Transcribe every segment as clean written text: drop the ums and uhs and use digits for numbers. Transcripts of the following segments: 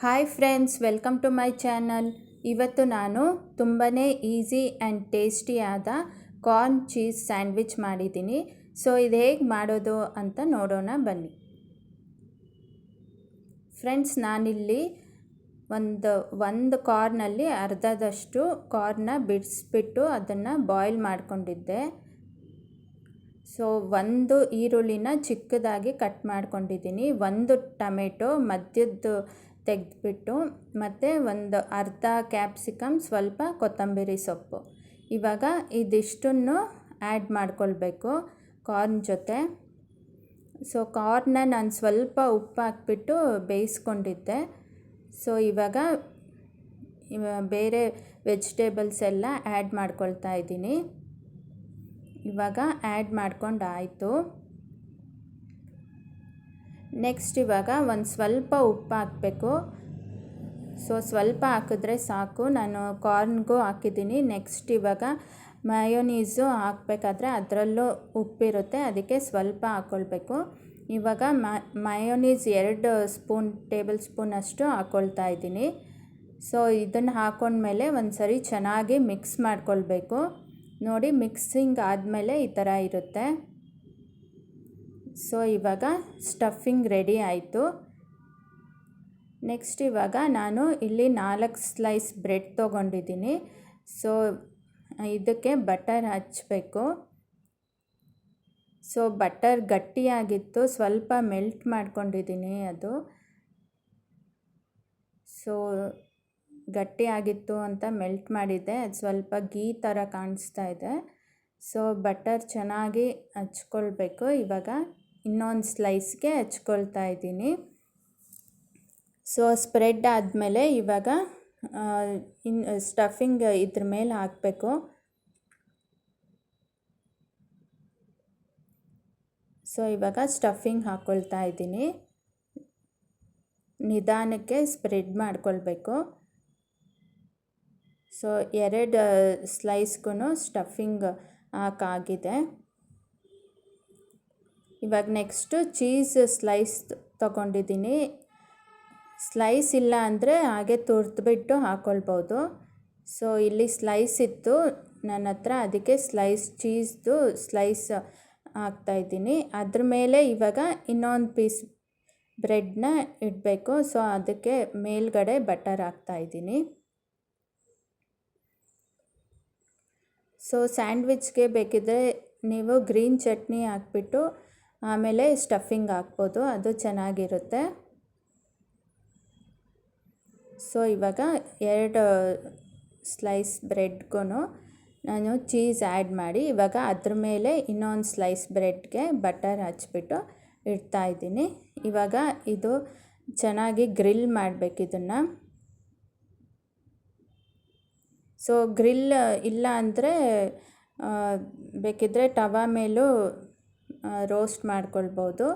Hi friends, welcome to my channel. ಇವತ್ತು ನಾನು ತುಂಬಾ ಈಸಿ ಆ್ಯಂಡ್ ಟೇಸ್ಟಿಯಾದ ಕಾರ್ನ್ ಚೀಸ್ ಸ್ಯಾಂಡ್ವಿಚ್ ಮಾಡಿದ್ದೀನಿ. ಸೊ ಇದು ಹೇಗೆ ಮಾಡೋದು ಅಂತ ನೋಡೋಣ ಬನ್ನಿ. ಫ್ರೆಂಡ್ಸ್, ನಾನಿಲ್ಲಿ ಒಂದು ಕಾರ್ನಲ್ಲಿ ಅರ್ಧದಷ್ಟು ಕಾರ್ನ ಬಿಡಿಸ್ಬಿಟ್ಟು ಅದನ್ನು ಬಾಯ್ಲ್ ಮಾಡ್ಕೊಂಡಿದ್ದೆ. ಸೊ ಒಂದು ಈರುಳ್ಳಿನ ಚಿಕ್ಕದಾಗಿ ಕಟ್ ಮಾಡ್ಕೊಂಡಿದ್ದೀನಿ, ಒಂದು ಟೊಮೆಟೊ ಮಧ್ಯದ್ದು ತೆಗೆದುಬಿಟ್ಟು, ಮತ್ತು ಒಂದು ಅರ್ಧ ಕ್ಯಾಪ್ಸಿಕಮ್, ಸ್ವಲ್ಪ ಕೊತ್ತಂಬರಿ ಸೊಪ್ಪು. ಇವಾಗ ಇದಿಷ್ಟನ್ನು ಆ್ಯಡ್ ಮಾಡ್ಕೊಳ್ಬೇಕು ಕಾರ್ನ್ ಜೊತೆ. ಸೊ ಕಾರ್ನ ನಾನು ಸ್ವಲ್ಪ ಉಪ್ಪು ಹಾಕ್ಬಿಟ್ಟು ಬೇಯಿಸ್ಕೊಂಡಿದ್ದೆ. ಸೊ ಇವಾಗ ಬೇರೆ ವೆಜಿಟೇಬಲ್ಸ್ ಎಲ್ಲ ಆ್ಯಡ್ ಮಾಡ್ಕೊಳ್ತಾ ಇದ್ದೀನಿ. ಇವಾಗ ಆ್ಯಡ್ ಮಾಡ್ಕೊಂಡಾಯಿತು. ನೆಕ್ಸ್ಟ್ ಇವಾಗ ಒಂದು ಸ್ವಲ್ಪ ಉಪ್ಪು ಹಾಕಬೇಕು. ಸೊ ಸ್ವಲ್ಪ ಹಾಕಿದ್ರೆ ಸಾಕು. ನಾನು ಕಾರ್ನ್ಗೂ ಹಾಕಿದ್ದೀನಿ. ನೆಕ್ಸ್ಟ್ ಇವಾಗ ಮಯೋನೀಸು ಹಾಕಬೇಕಾದ್ರೆ ಅದರಲ್ಲೂ ಉಪ್ಪಿರುತ್ತೆ, ಅದಕ್ಕೆ ಸ್ವಲ್ಪ ಹಾಕ್ಕೊಳ್ಬೇಕು. ಇವಾಗ ಮಯೋನೀಸ್ 2 ಟೇಬಲ್ ಸ್ಪೂನ್ ಅಷ್ಟು ಹಾಕ್ಕೊಳ್ತಾ ಇದ್ದೀನಿ. ಸೊ ಇದನ್ನು ಹಾಕ್ಕೊಂಡ್ಮೇಲೆ ಒಂದು ಸರಿ ಚೆನ್ನಾಗಿ ಮಿಕ್ಸ್ ಮಾಡ್ಕೊಳ್ಬೇಕು. ನೋಡಿ, ಮಿಕ್ಸಿಂಗ್ ಆದಮೇಲೆ ಈ ಥರ ಇರುತ್ತೆ. ಸೊ ಇವಾಗ ಸ್ಟಫಿಂಗ್ ರೆಡಿ ಆಯಿತು. ನೆಕ್ಸ್ಟ್ ಇವಾಗ ನಾನು ಇಲ್ಲಿ 4 ಸ್ಲೈಸ್ ಬ್ರೆಡ್ ತೊಗೊಂಡಿದ್ದೀನಿ. ಸೊ ಇದಕ್ಕೆ ಬಟರ್ ಹಚ್ಚಬೇಕು. ಸೊ ಬಟರ್ ಗಟ್ಟಿಯಾಗಿತ್ತು, ಸ್ವಲ್ಪ ಮೆಲ್ಟ್ ಮಾಡ್ಕೊಂಡಿದ್ದೀನಿ. ಅದು ಸೊ ಗಟ್ಟಿಯಾಗಿತ್ತು ಅಂತ ಮೆಲ್ಟ್ ಮಾಡಿದ್ದೆ. ಅದು ಸ್ವಲ್ಪ ಗೀ ಥರ ಕಾಣಿಸ್ತಾ ಇದೆ. ಸೊ ಬಟರ್ ಚೆನ್ನಾಗಿ ಹಚ್ಕೊಳ್ಬೇಕು. ಇವಾಗ ಇನ್ನೊಂದು ಸ್ಲೈಸ್ಗೆ ಹಚ್ಕೊಳ್ತಾ ಇದ್ದೀನಿ. ಸೊ ಸ್ಪ್ರೆಡ್ ಆದಮೇಲೆ ಇವಾಗ ಸ್ಟಫಿಂಗ್ ಇದ್ರ ಮೇಲೆ ಹಾಕಬೇಕು. ಸೊ ಇವಾಗ ಸ್ಟಫಿಂಗ್ ಹಾಕ್ಕೊಳ್ತಾ ಇದ್ದೀನಿ. ನಿಧಾನಕ್ಕೆ ಸ್ಪ್ರೆಡ್ ಮಾಡ್ಕೊಳ್ಬೇಕು. ಸೊ 2 ಸ್ಲೈಸ್ಗೂ ಸ್ಟಫಿಂಗ್ ಹಾಕಾಗಿದೆ. ಇವಾಗ ನೆಕ್ಸ್ಟು ಚೀಸ್ ಸ್ಲೈಸ್ ತೊಗೊಂಡಿದ್ದೀನಿ. ಸ್ಲೈಸ್ ಇಲ್ಲ ಅಂದರೆ ಹಾಗೆ ತುರಿದ್ಬಿಟ್ಟು ಹಾಕ್ಕೊಳ್ಬೋದು. ಸೊ ಇಲ್ಲಿ ಸ್ಲೈಸ್ ಇತ್ತು ನನ್ನ ಹತ್ರ, ಅದಕ್ಕೆ ಚೀಸ್ದು ಸ್ಲೈಸ್ ಹಾಕ್ತಾಯಿದ್ದೀನಿ. ಅದ್ರ ಮೇಲೆ ಇವಾಗ ಇನ್ನೊಂದು ಪೀಸ್ ಬ್ರೆಡ್ನ ಇಡಬೇಕು. ಸೊ ಅದಕ್ಕೆ ಮೇಲ್ಗಡೆ ಬಟರ್ ಹಾಕ್ತಾಯಿದ್ದೀನಿ. ಸೊ ಸ್ಯಾಂಡ್ವಿಚ್ಗೆ ಬೇಕಿದ್ದರೆ ನೀವು ಗ್ರೀನ್ ಚಟ್ನಿ ಹಾಕ್ಬಿಟ್ಟು ಆಮೇಲೆ ಸ್ಟಫಿಂಗ್ ಹಾಕ್ಬೋದು, ಅದು ಚೆನ್ನಾಗಿರುತ್ತೆ. ಸೊ ಇವಾಗ 2 ಸ್ಲೈಸ್ ಬ್ರೆಡ್ಗೂ ನಾನು ಚೀಸ್ ಆ್ಯಡ್ ಮಾಡಿ ಇವಾಗ ಅದ್ರ ಮೇಲೆ ಇನ್ನೊಂದು ಸ್ಲೈಸ್ ಬ್ರೆಡ್ಗೆ ಬಟರ್ ಹಚ್ಬಿಟ್ಟು ಇಡ್ತಾಯಿದ್ದೀನಿ. ಇವಾಗ ಇದು ಚೆನ್ನಾಗಿ ಗ್ರಿಲ್ ಮಾಡಬೇಕು ಇದನ್ನು. ಸೊ ಗ್ರಿಲ್ ಇಲ್ಲ ಅಂದರೆ ಬೇಕಿದ್ದರೆ ತವಾ ಮೇಲೂ ರೋಸ್ಟ್ ಮಾಡ್ಕೊಳ್ಬೋದು.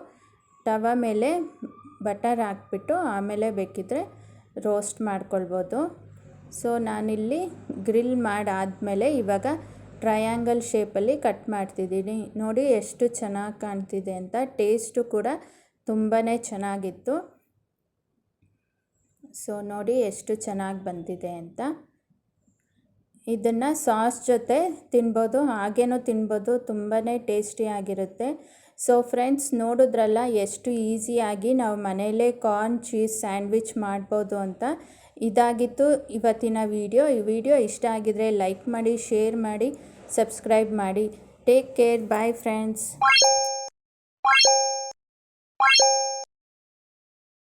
ತವಾ ಮೇಲೆ ಬಟರ್ ಹಾಕ್ಬಿಟ್ಟು ಆಮೇಲೆ ಬೇಕಿದ್ದರೆ ರೋಸ್ಟ್ ಮಾಡ್ಕೊಳ್ಬೋದು. ಸೊ ನಾನಿಲ್ಲಿ ಗ್ರಿಲ್ ಮಾಡಾದಮೇಲೆ ಇವಾಗ ಟ್ರಯಾಂಗಲ್ ಶೇಪಲ್ಲಿ ಕಟ್ ಮಾಡ್ತಿದ್ದೀನಿ. ನೋಡಿ ಎಷ್ಟು ಚೆನ್ನಾಗಿ ಕಾಣ್ತಿದೆ ಅಂತ. ಟೇಸ್ಟು ಕೂಡ ತುಂಬಾ ಚೆನ್ನಾಗಿತ್ತು. ಸೊ ನೋಡಿ ಎಷ್ಟು ಚೆನ್ನಾಗಿ ಬಂದಿದೆ ಅಂತ. ಇದನ್ನು ಸಾಸ್ ಜೊತೆ ತಿನ್ಬೋದು, ಹಾಗೇನೂ ತಿನ್ಬೋದು, ತುಂಬಾ ಟೇಸ್ಟಿಯಾಗಿರುತ್ತೆ. ಸೊ ಫ್ರೆಂಡ್ಸ್, ನೋಡಿದ್ರಲ್ಲ ಎಷ್ಟು ಈಸಿಯಾಗಿ ನಾವು ಮನೆಯಲ್ಲೇ ಕಾರ್ನ್ ಚೀಸ್ ಸ್ಯಾಂಡ್ವಿಚ್ ಮಾಡ್ಬೋದು ಅಂತ. ಇದಾಗಿತ್ತು ಇವತ್ತಿನ ವಿಡಿಯೋ. ಈ ವಿಡಿಯೋ ಇಷ್ಟ ಆಗಿದರೆ ಲೈಕ್ ಮಾಡಿ, ಶೇರ್ ಮಾಡಿ, ಸಬ್ಸ್ಕ್ರೈಬ್ ಮಾಡಿ. Take care. Bye friends.